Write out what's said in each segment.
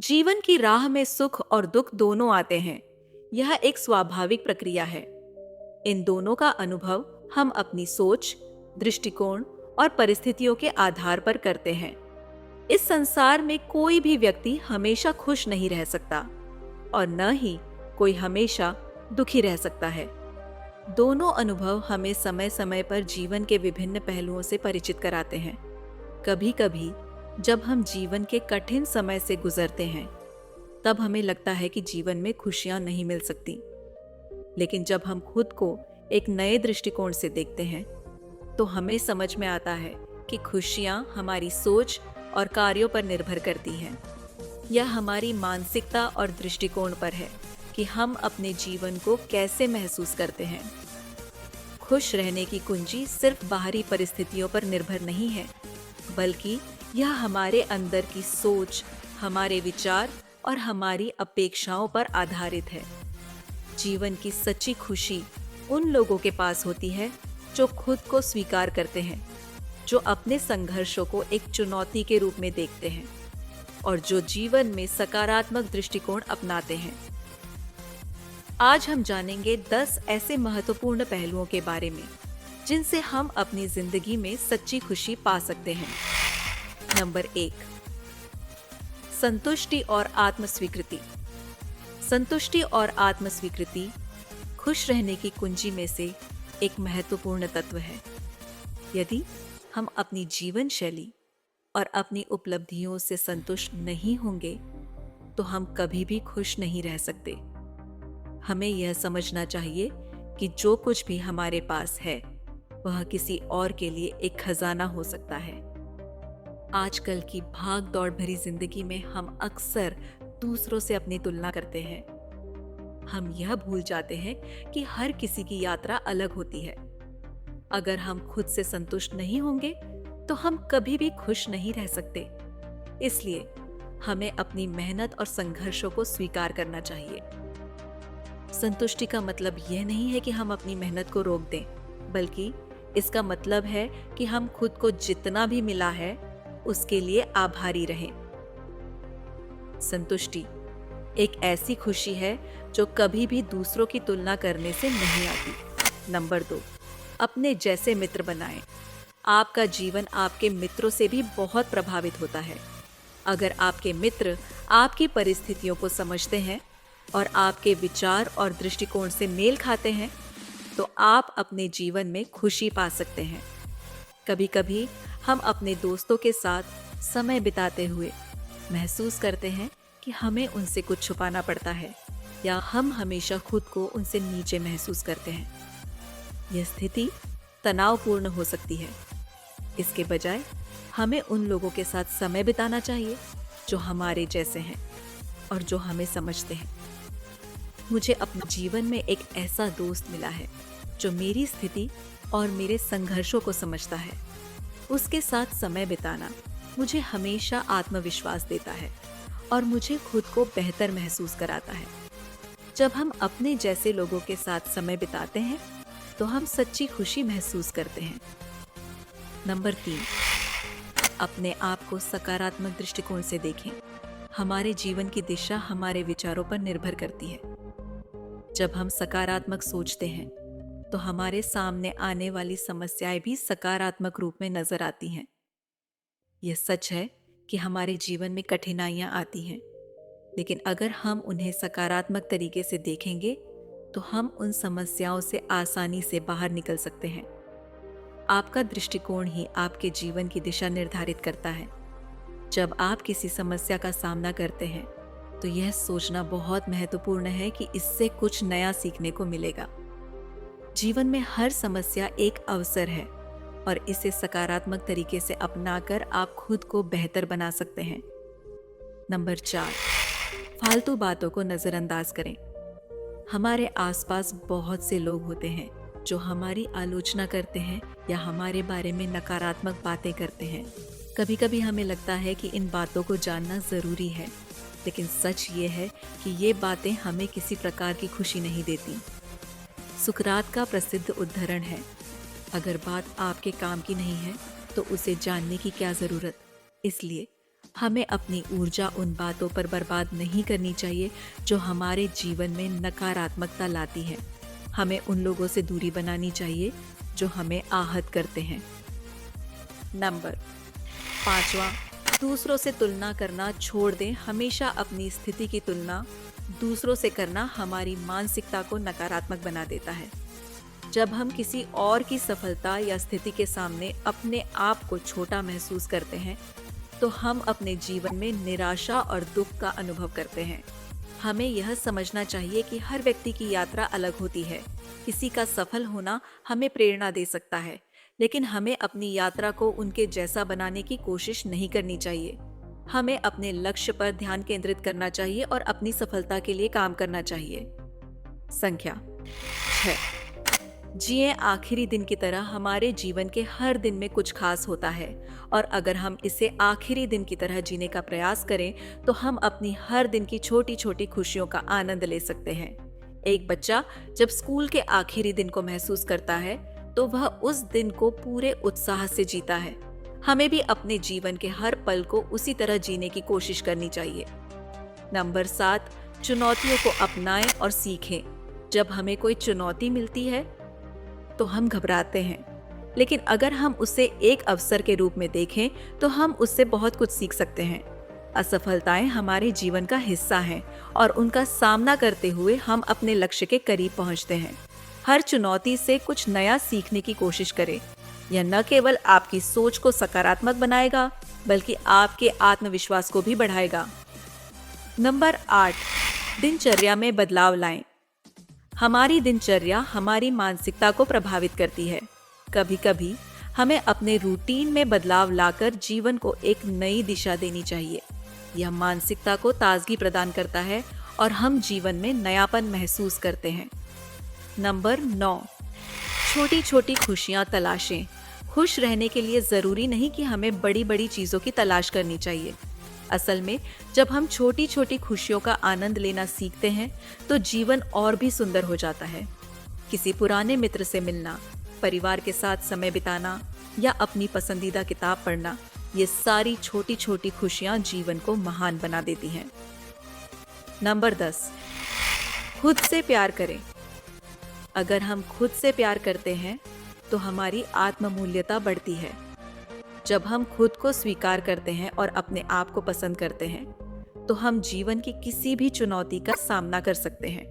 जीवन की राह में सुख और दुख दोनों आते हैं। यह एक स्वाभाविक प्रक्रिया है। इन दोनों का अनुभव हम अपनी सोच, दृष्टिकोण और परिस्थितियों के आधार पर करते हैं। इस संसार में कोई भी व्यक्ति हमेशा खुश नहीं रह सकता और न ही कोई हमेशा दुखी रह सकता है। दोनों अनुभव हमें समय समय पर जीवन के विभिन्न पहलुओं से परिचित कराते हैं। कभी कभी जब हम जीवन के कठिन समय से गुजरते हैं, तब हमें लगता है कि जीवन में खुशियां नहीं मिल सकती। लेकिन जब हम खुद को एक नए दृष्टिकोण से देखते हैं, तो हमें समझ में आता है कि खुशियां हमारी सोच और कार्यों पर निर्भर करती हैं। यह हमारी मानसिकता और दृष्टिकोण पर है कि हम अपने जीवन को कैसे महसूस करते हैं। खुश रहने की कुंजी सिर्फ बाहरी परिस्थितियों पर निर्भर नहीं है, बल्कि यह हमारे अंदर की सोच, हमारे विचार और हमारी अपेक्षाओं पर आधारित है। जीवन की सच्ची खुशी उन लोगों के पास होती है जो खुद को स्वीकार करते हैं, जो अपने संघर्षों को एक चुनौती के रूप में देखते हैं और जो जीवन में सकारात्मक दृष्टिकोण अपनाते हैं। आज हम जानेंगे 10 ऐसे महत्वपूर्ण पहलुओं के बारे में जिनसे हम अपनी जिंदगी में सच्ची खुशी पा सकते हैं। नंबर 1, संतुष्टि और आत्मस्वीकृति। संतुष्टि और आत्मस्वीकृति खुश रहने की कुंजी में से एक महत्वपूर्ण तत्व है। यदि हम अपनी जीवन शैली और अपनी उपलब्धियों से संतुष्ट नहीं होंगे, तो हम कभी भी खुश नहीं रह सकते। हमें यह समझना चाहिए कि जो कुछ भी हमारे पास है, वह किसी और के लिए एक खजाना हो सकता है। आजकल की भाग दौड़ भरी जिंदगी में हम अक्सर दूसरों से अपनी तुलना करते हैं। हम यह भूल जाते हैं कि हर किसी की यात्रा अलग होती है। अगर हम खुद से संतुष्ट नहीं होंगे, तो हम कभी भी खुश नहीं रह सकते। इसलिए हमें अपनी मेहनत और संघर्षों को स्वीकार करना चाहिए। संतुष्टि का मतलब यह नहीं है कि हम अपनी मेहनत को रोक दें, बल्कि इसका मतलब है कि हम खुद को जितना भी मिला है, उसके लिए आभारी रहें। संतुष्टि एक ऐसी खुशी है जो कभी भी दूसरों की तुलना करने से नहीं आती। नंबर 2, अपने जैसे मित्र बनाएं। आपका जीवन आपके मित्रों से भी बहुत प्रभावित होता है। अगर आपके मित्र आपकी परिस्थितियों को समझते हैं और आपके विचार और दृष्टिकोण से मेल खाते हैं, तो आप अपने जीवन में खुशी पा सकते हैं। कभी कभी हम अपने दोस्तों के साथ समय बिताते हुए महसूस करते हैं कि हमें उनसे कुछ छुपाना पड़ता है, या हम हमेशा खुद को उनसे नीचे महसूस करते हैं। यह स्थिति तनावपूर्ण हो सकती है। इसके बजाय हमें उन लोगों के साथ समय बिताना चाहिए जो हमारे जैसे हैं और जो हमें समझते हैं। मुझे अपने जीवन में एक ऐसा दोस्त मिला है जो मेरी स्थिति और मेरे संघर्षों को समझता है। उसके साथ समय बिताना मुझे हमेशा आत्मविश्वास देता है और मुझे खुद को बेहतर महसूस कराता है। जब हम अपने जैसे लोगों के साथ समय बिताते हैं, तो हम सच्ची खुशी महसूस करते हैं। नंबर 3, अपने आप को सकारात्मक दृष्टिकोण से देखें। हमारे जीवन की दिशा हमारे विचारों पर निर्भर करती है। जब हम सकारात्मक सोचते हैं, तो हमारे सामने आने वाली समस्याएं भी सकारात्मक रूप में नजर आती हैं। यह सच है कि हमारे जीवन में कठिनाइयां आती हैं, लेकिन अगर हम उन्हें सकारात्मक तरीके से देखेंगे, तो हम उन समस्याओं से आसानी से बाहर निकल सकते हैं। आपका दृष्टिकोण ही आपके जीवन की दिशा निर्धारित करता है। जब आप किसी समस्या का सामना करते हैं, तो यह सोचना बहुत महत्वपूर्ण है कि इससे कुछ नया सीखने को मिलेगा। जीवन में हर समस्या एक अवसर है और इसे सकारात्मक तरीके से अपनाकर आप खुद को बेहतर बना सकते हैं। नंबर 4, फालतू बातों को नजरअंदाज करें। हमारे आसपास बहुत से लोग होते हैं जो हमारी आलोचना करते हैं या हमारे बारे में नकारात्मक बातें करते हैं। कभी कभी हमें लगता है कि इन बातों को जानना जरूरी है, लेकिन सच ये है कि ये बातें हमें किसी प्रकार की खुशी नहीं देती। सुकरात का प्रसिद्ध उद्धरण है, अगर बात आपके काम की नहीं है, तो उसे जानने की क्या जरूरत। इसलिए हमें अपनी ऊर्जा उन बातों पर बर्बाद नहीं करनी चाहिए जो हमारे जीवन में नकारात्मकता लाती है। हमें उन लोगों से दूरी बनानी चाहिए जो हमें आहत करते हैं। नंबर 5वां, दूसरों से तुलना करना छोड़ दें। हमेशा अपनी स्थिति की तुलना दूसरों से करना हमारी मानसिकता को नकारात्मक बना देता है। जब हम किसी और की सफलता या स्थिति के सामने अपने आप को छोटा महसूस करते हैं, तो हम अपने जीवन में निराशा और दुख का अनुभव करते हैं। हमें यह समझना चाहिए कि हर व्यक्ति की यात्रा अलग होती है। किसी का सफल होना हमें प्रेरणा दे सकता है, लेकिन हमें अपनी यात्रा को उनके जैसा बनाने की कोशिश नहीं करनी चाहिए। हमें अपने लक्ष्य पर ध्यान केंद्रित करना चाहिए और अपनी सफलता के लिए काम करना चाहिए। संख्या 6, जिए आखिरी दिन की तरह। हमारे जीवन के हर दिन में कुछ खास होता है, और अगर हम इसे आखिरी दिन की तरह जीने का प्रयास करें तो हम अपनी हर दिन की छोटी छोटी खुशियों का आनंद ले सकते हैं। एक बच्चा जब स्कूल के आखिरी दिन को महसूस करता है तो वह उस दिन को पूरे उत्साह से जीता है। हमें भी अपने जीवन के हर पल को उसी तरह जीने की कोशिश करनी चाहिए। नंबर 7, चुनौतियों को अपनाएं और सीखें। जब हमें कोई चुनौती मिलती है तो हम घबराते हैं, लेकिन अगर हम उसे एक अवसर के रूप में देखें तो हम उससे बहुत कुछ सीख सकते हैं। असफलताएं हमारे जीवन का हिस्सा हैं और उनका सामना करते हुए हम अपने लक्ष्य के करीब पहुंचते हैं। हर चुनौती से कुछ नया सीखने की कोशिश करें। यह न केवल आपकी सोच को सकारात्मक बनाएगा, बल्कि आपके आत्मविश्वास को भी बढ़ाएगा। नंबर 8, दिनचर्या में बदलाव लाएं। हमारी दिनचर्या हमारी मानसिकता को प्रभावित करती है। कभी कभी हमें अपने रूटीन में बदलाव लाकर जीवन को एक नई दिशा देनी चाहिए। यह मानसिकता को ताजगी प्रदान करता है और हम जीवन में नयापन महसूस करते हैं। नंबर 9, छोटी छोटी खुशियां तलाशें। खुश रहने के लिए जरूरी नहीं कि हमें बड़ी बड़ी चीजों की तलाश करनी चाहिए। असल में जब हम छोटी छोटी खुशियों का आनंद लेना सीखते हैं तो जीवन और भी सुंदर हो जाता है। किसी पुराने मित्र से मिलना, परिवार के साथ समय बिताना या अपनी पसंदीदा किताब पढ़ना, ये सारी छोटी छोटी खुशियां जीवन को महान बना देती हैं। नंबर 10, खुद से प्यार करें। अगर हम खुद से प्यार करते हैं तो हमारी आत्ममूल्यता बढ़ती है। जब हम खुद को स्वीकार करते हैं और अपने आप को पसंद करते हैं तो हम जीवन की किसी भी चुनौती का सामना कर सकते हैं।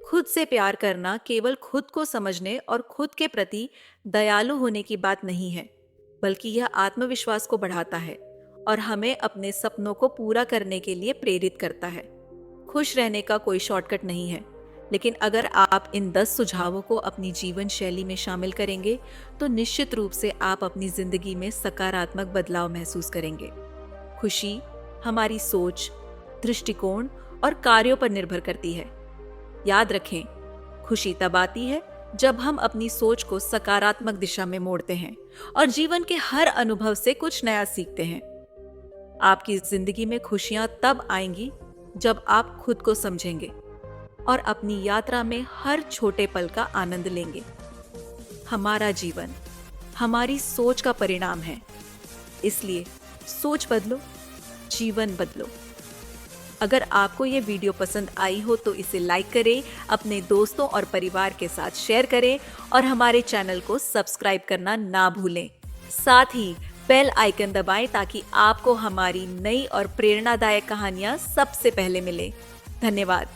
खुद से प्यार करना केवल खुद को समझने और खुद के प्रति दयालु होने की बात नहीं है, बल्कि यह आत्मविश्वास को बढ़ाता है और हमें अपने सपनों को पूरा करने के लिए प्रेरित करता है। खुश रहने का कोई शॉर्टकट नहीं है, लेकिन अगर आप इन 10 सुझावों को अपनी जीवन शैली में शामिल करेंगे तो निश्चित रूप से आप अपनी जिंदगी में सकारात्मक बदलाव महसूस करेंगे। खुशी हमारी सोच, दृष्टिकोण और कार्यों पर निर्भर करती है। याद रखें, खुशी तब आती है जब हम अपनी सोच को सकारात्मक दिशा में मोड़ते हैं और जीवन के हर अनुभव से कुछ नया सीखते हैं। आपकी जिंदगी में खुशियां तब आएंगी जब आप खुद को समझेंगे और अपनी यात्रा में हर छोटे पल का आनंद लेंगे। हमारा जीवन हमारी सोच का परिणाम है, इसलिए सोच बदलो, जीवन बदलो। अगर आपको ये वीडियो पसंद आई हो तो इसे लाइक करें, अपने दोस्तों और परिवार के साथ शेयर करें और हमारे चैनल को सब्सक्राइब करना ना भूलें। साथ ही बेल आइकन दबाएं ताकि आपको हमारी नई और प्रेरणादायक कहानियां सबसे पहले मिले। धन्यवाद।